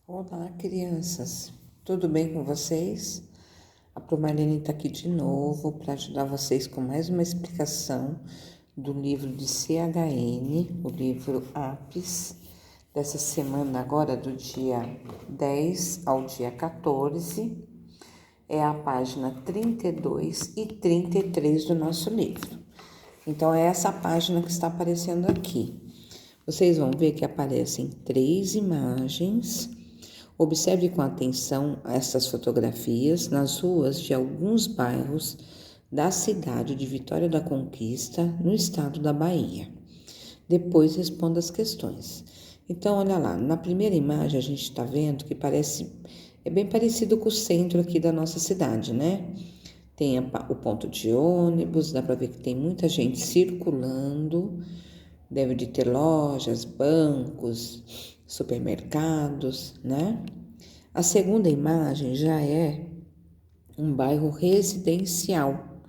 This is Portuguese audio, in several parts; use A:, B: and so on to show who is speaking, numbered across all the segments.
A: Olá, crianças. Tudo bem com vocês? A Promarlene está aqui de novo para ajudar vocês com mais uma explicação do livro de CHN, o livro APES, dessa semana agora, do dia 10 ao dia 14. É a página 32 e 33 do nosso livro. Então, é essa página que está aparecendo aqui. Vocês vão ver que aparecem 3 imagens. Observe com atenção essas fotografias nas ruas de alguns bairros da cidade de Vitória da Conquista, no estado da Bahia. Depois responda as questões. Então, olha lá, na primeira imagem a gente está vendo que é bem parecido com o centro aqui da nossa cidade, né? Tem o ponto de ônibus, dá para ver que tem muita gente circulando, deve de ter lojas, bancos, supermercados, né? A segunda imagem já é um bairro residencial.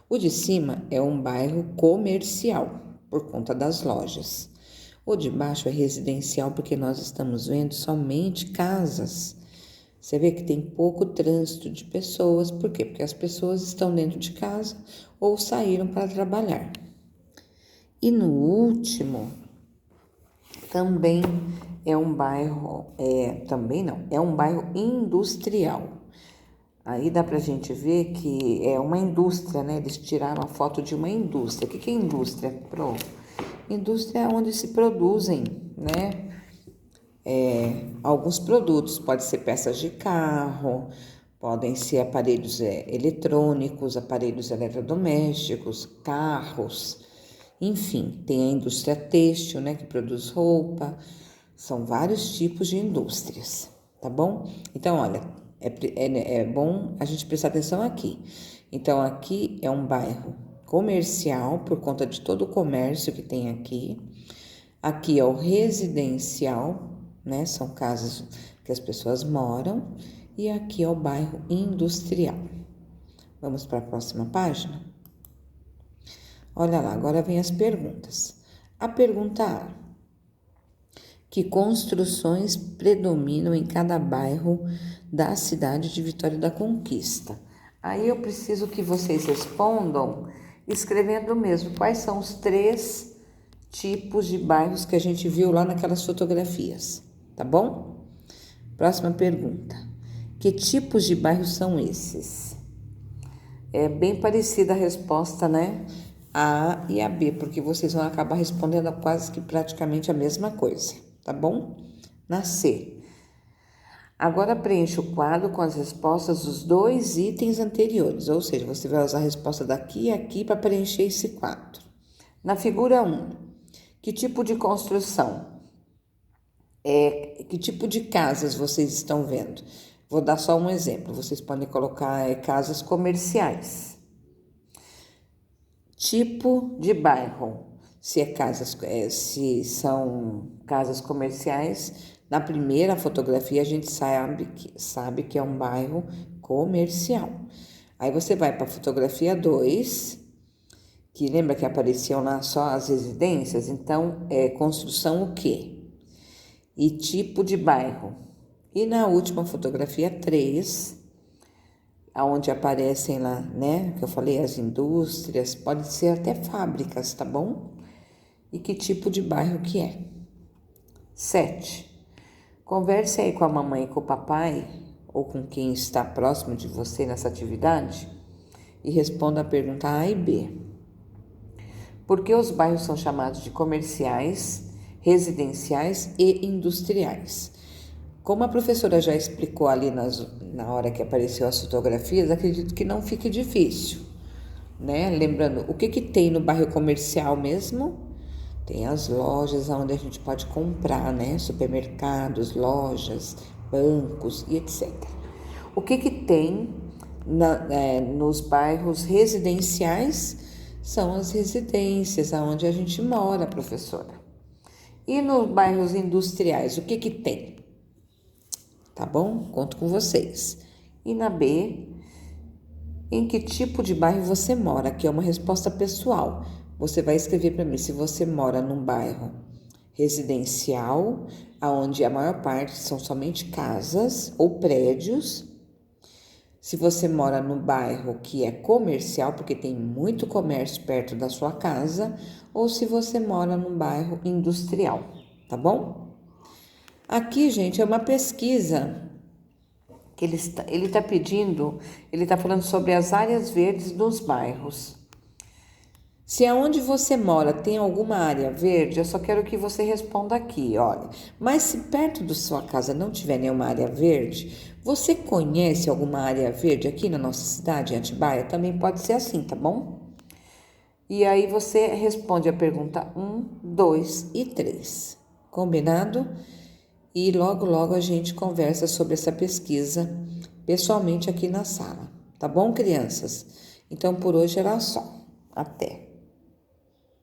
A: O de cima é um bairro comercial, por conta das lojas. O de baixo é residencial porque nós estamos vendo somente casas. Você vê que tem pouco trânsito de pessoas. Por quê? Porque as pessoas estão dentro de casa ou saíram para trabalhar. E no último, também é um bairro, é um bairro industrial. Aí dá pra gente ver que é uma indústria, né? Eles tiraram a foto de uma indústria. O que é indústria, Pro? Indústria é onde se produzem, né? Alguns produtos, pode ser peças de carro, podem ser aparelhos eletrônicos, aparelhos eletrodomésticos, carros, enfim, tem a indústria têxtil, né, que produz roupa, são vários tipos de indústrias, tá bom? Então, olha, é bom a gente prestar atenção aqui. Então, aqui é um bairro comercial, por conta de todo o comércio que tem aqui. Aqui é o residencial, né? São casas que as pessoas moram. E aqui é o bairro industrial. Vamos para a próxima página? Olha lá, agora vem as perguntas. A pergunta A: que construções predominam em cada bairro da cidade de Vitória da Conquista? Aí eu preciso que vocês respondam escrevendo mesmo quais são os 3 tipos de bairros que a gente viu lá naquelas fotografias, tá bom? Próxima pergunta: que tipos de bairros são esses? É bem parecida a resposta, né? A e a B, porque vocês vão acabar respondendo quase que praticamente a mesma coisa, tá bom? Na C. Agora preencha o quadro com as respostas dos 2 itens anteriores, ou seja, você vai usar a resposta daqui e aqui para preencher esse quadro. Na figura 1, que tipo de construção? Que tipo de casas vocês estão vendo? Vou dar só um exemplo, vocês podem colocar casas comerciais. Tipo de bairro, se são casas comerciais, na primeira fotografia a gente sabe que é um bairro comercial. Aí você vai para a fotografia 2, que lembra que apareciam lá só as residências? Então, é construção o quê? E tipo de bairro. E na última fotografia 3, onde aparecem lá, né, que eu falei, as indústrias, pode ser até fábricas, tá bom? E que tipo de bairro que é. 7. Converse aí com a mamãe e com o papai, ou com quem está próximo de você nessa atividade, e responda a pergunta A e B. Por que os bairros são chamados de comerciais, residenciais e industriais? Como a professora já explicou ali na hora que apareceu as fotografias, acredito que não fique difícil, né? Lembrando, o que tem no bairro comercial mesmo? Tem as lojas onde a gente pode comprar, né? Supermercados, lojas, bancos e etc. O que tem nos bairros residenciais? São as residências onde a gente mora, professora. E nos bairros industriais, o que tem? Tá bom? Conto com vocês. E na B, em que tipo de bairro você mora? Aqui é uma resposta pessoal. Você vai escrever para mim se você mora num bairro residencial, onde a maior parte são somente casas ou prédios. Se você mora no bairro que é comercial, porque tem muito comércio perto da sua casa, ou se você mora num bairro industrial, tá bom? Aqui, gente, é uma pesquisa que ele está pedindo, ele está falando sobre as áreas verdes nos bairros. Se aonde você mora tem alguma área verde, eu só quero que você responda aqui, olha. Mas se perto da sua casa não tiver nenhuma área verde, você conhece alguma área verde aqui na nossa cidade, em Atibaia? Também pode ser assim, tá bom? E aí você responde a pergunta 1, 2 e 3. Combinado? E logo a gente conversa sobre essa pesquisa pessoalmente aqui na sala. Tá bom, crianças? Então por hoje era só. Até!